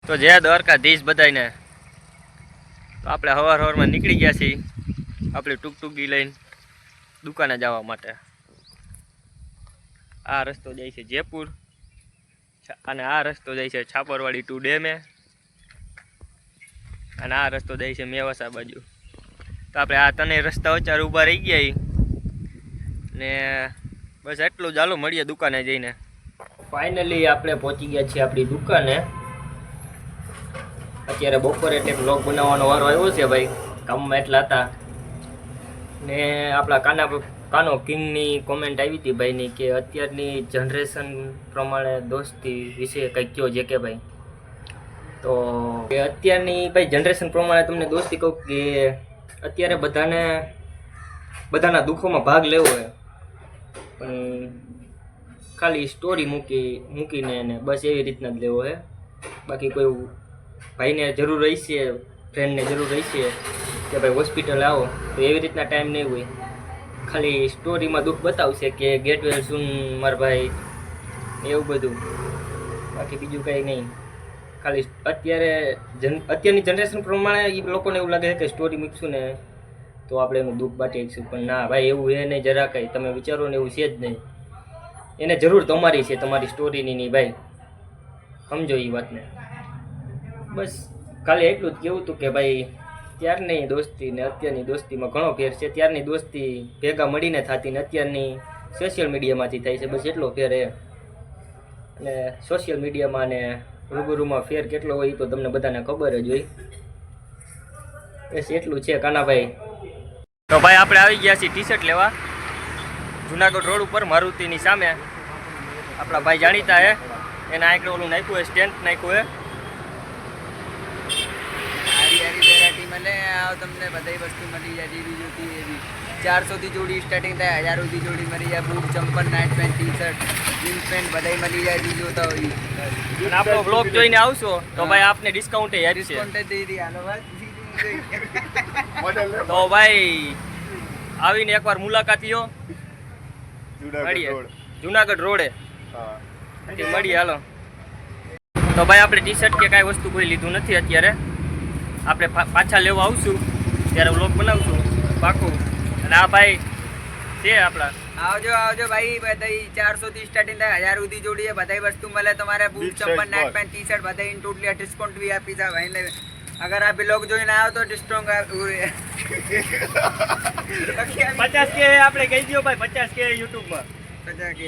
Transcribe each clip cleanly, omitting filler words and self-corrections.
તો જય દ્વારકાધીશ બધાને. તો આપણે હવારમાં નીકળી ગયા છીએ આપણી ટૂંકી લઈને દુકાને જવા માટે. આ રસ્તો જાય છે જયપુર અને આ રસ્તો જાય છે છાપરવાડી ટુ ડેમે અને આ રસ્તો જાય છે મેવાસા બાજુ. તો આપણે આ ત્રણેય રસ્તા વચ્ચે ઊભા રહી ગયા ને બસ એટલું જ. હાલો મળીએ દુકાને જઈને. ફાઇનલી આપણે પહોંચી ગયા છીએ આપણી દુકાને. અત્યારે બપોરે એટલે બ્લોગ બનાવવાનો વારો આવ્યો છે ભાઈ, કામમાં એટલા હતા ને આપણા કાનો કિંગની કોમેન્ટ આવી હતી ભાઈની કે અત્યારની જનરેશન પ્રમાણે દોસ્તી વિશે કંઈક કહો જે કે ભાઈ. તો કે અત્યારની ભાઈ જનરેશન પ્રમાણે તમને દોસ્તી કહું કે અત્યારે બધાના દુઃખોમાં ભાગ લેવો હોય પણ ખાલી સ્ટોરી મૂકીને બસ એવી રીતના જ લેવો હોય. બાકી કોઈ ભાઈને જરૂર રહી છે, ફ્રેન્ડને જરૂર રહી છે કે ભાઈ હોસ્પિટલ આવો, તો એવી રીતના ટાઈમ નહીં હોય. ખાલી સ્ટોરીમાં દુઃખ બતાવશે કે ગેટ વેલ સૂન મારા ભાઈ, એવું બધું. બાકી બીજું કંઈ નહીં. ખાલી અત્યારની જનરેશન પ્રમાણે એ લોકોને એવું લાગે છે કે સ્ટોરી મૂકશું ને તો આપણે એનું દુઃખ બાટી શકીશું, પણ ના ભાઈ, એવું એ નહીં જરા કંઈ. તમે વિચારો ને એવું છે જ નહીં. એને જરૂર તમારી છે, તમારી સ્ટોરીની નહીં ભાઈ, સમજો એ વાતને. બસ ખાલી એટલું જ કહેવું હતું કે ભાઈ ત્યારની દોસ્તી ને અત્યારની દોસ્તીમાં ઘણો ફેર છે. ત્યારની દોસ્તી ભેગા મળીને થતી ને અત્યારની સોશિયલ મીડિયામાંથી થાય છે, બસ એટલો ફેર એ. અને સોશિયલ મીડિયામાં ને રૂબરૂમાં ફેર કેટલો હોય એ તો તમને બધાને ખબર જ હોય. બસ એટલું છે કાનાભાઈ. તો ભાઈ આપણે આવી ગયા છીએ ટી શર્ટ લેવા જુનાગઢ રોડ ઉપર મારુતિની સામે. આપણા ભાઈ જાણીતા હે, એના આંકડે ઓલું નાખ્યું હે, સ્ટેન્ડ નાખ્યું હે. વેરાયટી મળે તમને બધી વસ્તુ મળી જાય. જેવી જોતી એવી 400 થી જોડી સ્ટાર્ટિંગ થાય, 1000 સુધી જોડી મળી જાય. બૂટ, ચંપલ, night pant, T shirt, jeans pant બધાય મળી જાય. બી જોતા હોય અને આપણો બ્લોગ જોઈને આવશો તો ભાઈ આપને ડિસ્કાઉન્ટ એ આપશે. ડિસ્કાઉન્ટ દઈ દી. હાલો તો ભાઈ આવીને એકવાર મુલાકાત લ્યો જુનાગઢ રોડે મળીએ. હાલો. તો ભાઈ આપણે ટી શર્ટ કે કાંઈ વસ્તુ કોઈ લીધું નથી અત્યારે. આપણે પાછા લેવા આવશું ત્યારે વ્લોગ બનાવશું પાકું. અને આ ભાઈ છે આપણા. આવજો ભાઈ. બધાય 400 થી સ્ટાર્ટિંગ થાય, 1000 સુધી જોડી બધાય વસ્તુ મળે તમારે. બૂટ, ચંપલ, નાઇટ પેન્ટ, ટી શર્ટ બધાય ઇન ટોટલી ડિસ્કાઉન્ટ બી આપી છે ભાઈને. અગર આ બ્લોગ જોઈને આવો તો ડિસ્કાઉન્ટ 50K આપણે કહી દો ભાઈ, 50K યુટ્યુબમાં 50K.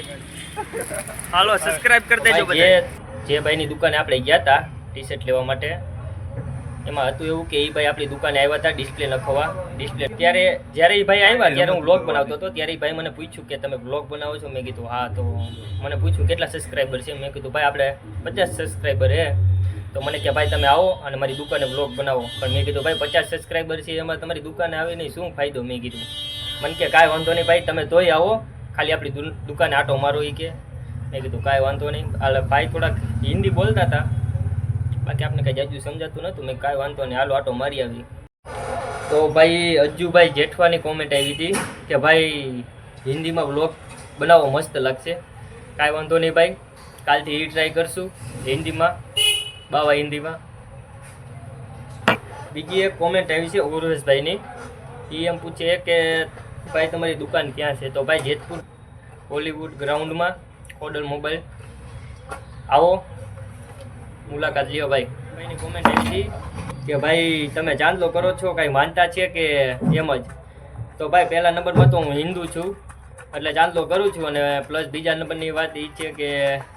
હાલો સબસ્ક્રાઇબ કરી દેજો બધા. જે ભાઈની દુકાને આપણે ગયા હતા ટી શર્ટ લેવા માટે, એમાં હતું એવું કે એ ભાઈ આપણી દુકાને આવ્યા હતા ડિસ્પ્લે નખવા. ત્યારે જ્યારે એ ભાઈ આવ્યા ત્યારે હું વ્લોગ બનાવતો હતો. ત્યારે એ ભાઈ મને પૂછ્યું કે તમે વ્લોગ બનાવો છો? મેં કીધું હા. તો મને પૂછ્યું કેટલા સબસ્ક્રાઈબર છે? મેં કીધું ભાઈ આપણે 50 સબસ્ક્રાઈબર છે. તો મને કે ભાઈ તમે આવો અને મારી દુકાને વ્લોગ બનાવો. પણ મેં કીધું ભાઈ 50 સબસ્ક્રાઈબર છે એમાં તમારી દુકાને આવીને શું ફાયદો? મેં કીધું. મને કે કાંઈ વાંધો નહીં ભાઈ, તમે તોય આવો, ખાલી આપણી દુકાને આટો મારો એ કે. મેં કીધું કાંઈ વાંધો નહીં. હાલ ભાઈ થોડાક હિન્દી બોલતા હતા, બાકી આપણે કંઈ જાજુ સમજાતું નહોતું. મેં કાંઈ વાંધો નહીં, હાલો આટો મારી આવી. તો ભાઈ અજ્જુભાઈ જેઠવાની કોમેન્ટ આવી હતી કે ભાઈ હિન્દીમાં વ્લોગ બનાવો, મસ્ત લાગશે. કાંઈ વાંધો નહીં ભાઈ, કાલથી એ ટ્રાય કરશું હિન્દીમાં, બાવા હિન્દીમાં. બીજી એક કોમેન્ટ આવી છે ઉર્વેશભાઈની. એ એમ પૂછે કે ભાઈ તમારી દુકાન ક્યાં છે? તો ભાઈ જેતપુર હોલીવુડ ગ્રાઉન્ડમાં કોડલ મોબાઈલ આવો, મુલાકાત લ્યો ભાઈ. ભાઈની કોમેન્ટ આવી હતી કે ભાઈ તમે ચાંદલો કરો છો, કાંઈ માનતા છે કે એમ જ? તો ભાઈ પહેલા નંબરમાં તો હું હિન્દુ છું એટલે ચાંદલો કરું છું, અને પ્લસ બીજા નંબરની વાત એ છે કે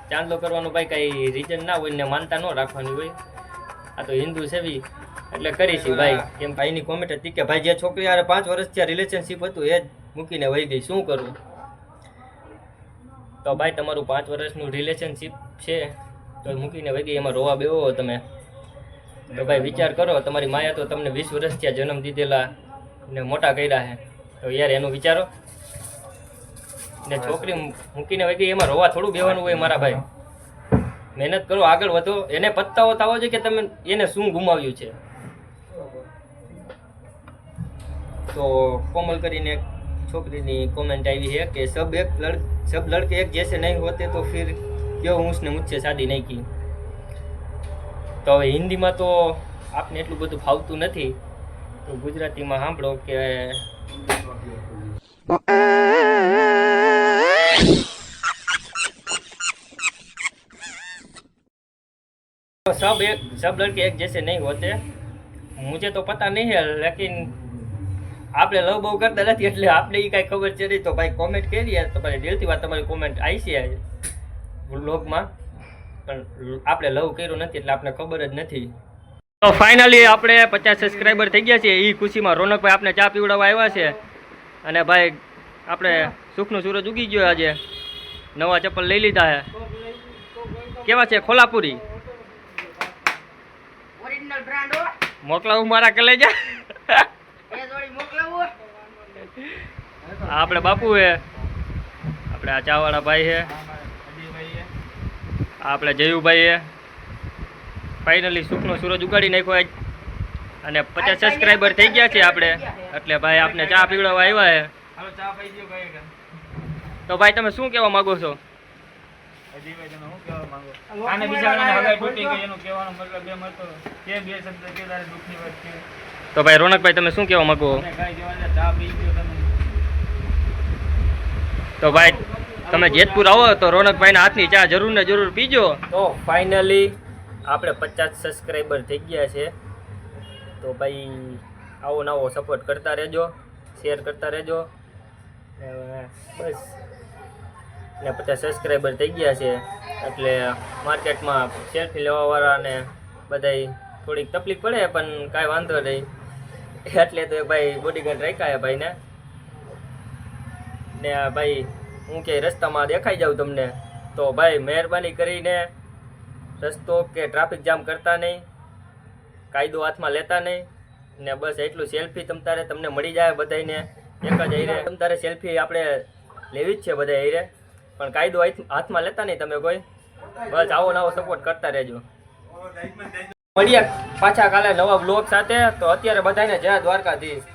ચાંદલો કરવાનું ભાઈ કાંઈ રીઝન ના હોય ને માનતા ન રાખવાની હોય. આ તો હિન્દુ છે બી એટલે કરીશું ભાઈ. કેમ ભાઈની કોમેન્ટ હતી કે ભાઈ જે છોકરી યાર 5 વર્ષથી રિલેશનશીપ હતું એ જ મૂકીને વહી ગઈ, શું કરવું? તો ભાઈ તમારું 5 વર્ષનું રિલેશનશીપ છે તો મૂકીને વહી ગઈ, એમાં રોવા બેવો તમે? તો ભાઈ વિચાર કરો, તમારી માયા તો તમને 20 વર્ષ ત્યાં જન્મ દીધેલા ને મોટા કર્યા છે, તો યાર એનું વિચારો. ને છોકરી મૂકીને વહી ગઈ એમાં રોવા થોડું બેવાનું હોય મારા ભાઈ? મહેનત કરો, આગળ વધો. એને પત્તાઓ થવો છે કે તમે એને શું ગુમાવ્યું છે. તો કોમલ કરીને એક છોકરીની કોમેન્ટ આવી છે કે સબ લड़के एक जैसे नहीं होते तो फिर क्यों उसने मुझसे शादी नहीं की? તો હવે હિન્દીમાં તો આપને એટલું બધું ફાવતું નથી, તો ગુજરાતીમાં સાંભળો કે सब लड़के एक जैसे नहीं होते, मुझे तो पता नहीं है, लेकिन આપણે લવ બહુ કરતા નથી એટલે આપણે એ કાંઈ ખબર છે નહીં. તો ભાઈ કોમેન્ટ કરીએ તો ભાઈ દિલથી વાત તમારી કોમેન્ટ આવી છે વ્લોગમાં, પણ આપણે લવ કર્યો નથી એટલે આપણે ખબર જ નથી. તો ફાઇનલી આપણે 50 સબસ્ક્રાઈબર થઈ ગયા છે. એ ખુશીમાં રોનકભાઈ આપણે ચા પીવડાવવા આવ્યા છે. અને ભાઈ આપણે સુખનો સૂરજ ઉગી ગયો આજે, નવા ચપ્પલ લઈ લીધા છે. કેવા છે? ખોલાપુરી ઓરિજિનલ બ્રાન્ડ હો. મોકલાવું મારા કલેજા. એ જોડી મોકલાવું. આપણે બાપુ હે, આપણે આ ચાવાળા ભાઈ છે, આપણે જયુભાઈ છે. ફાઇનલી સુખનો સૂરજ ઉગાડી નાખ્યો આજ અને 50 સબસ્ક્રાઈબર થઈ ગયા છે આપણે, એટલે ભાઈ આપણે ચા પીવડાવવા આવ્યા છે. તો ભાઈ તમે શું કહેવા માંગો છો? તો ભાઈ રોનકભાઈ તમે શું કહેવા માંગો? તો ભાઈ તમે જેતપુર આવો તો રોનકભાઈના હાથની ચા જરૂર ને જરૂર પીજો. તો ફાઇનલી આપણે 50 સબસ્ક્રાઈબર થઈ ગયા છે. તો ભાઈ આવો નવો સપોર્ટ કરતા રહેજો, શેર કરતા રહેજો. બસ ને 50 સબસ્ક્રાઈબર થઈ ગયા છે એટલે માર્કેટમાં સેલ્ફી લેવાવાળાને બધાય થોડીક તકલીફ પડે, પણ કાંઈ વાંધો નહીં. એટલે તો ભાઈ બોડીગાર્ડ રાખ્યા ભાઈને. ને ભાઈ હું કે રસ્તામાં દેખાઈ જાઉં તમને તો ભાઈ મહેરબાની કરીને રસ્તો કે ટ્રાફિક જામ કરતા નહીં, કાયદો હાથમાં લેતા નહીં. ને બસ એટલું સેલ્ફી તમતારે તમને મળી જાય બધાને એક જ હારે. તમતારે સેલ્ફી આપણે લેવી જ છે બધા હારે, પણ કાયદો હાથમાં લેતા નહીં તમે કોઈ. બસ આવો નવો સપોર્ટ કરતા રહેજો. મળીએ પાછા કાલે નવા બ્લોગ સાથે. તો અત્યારે બધાને જય દ્વારકાધીશ.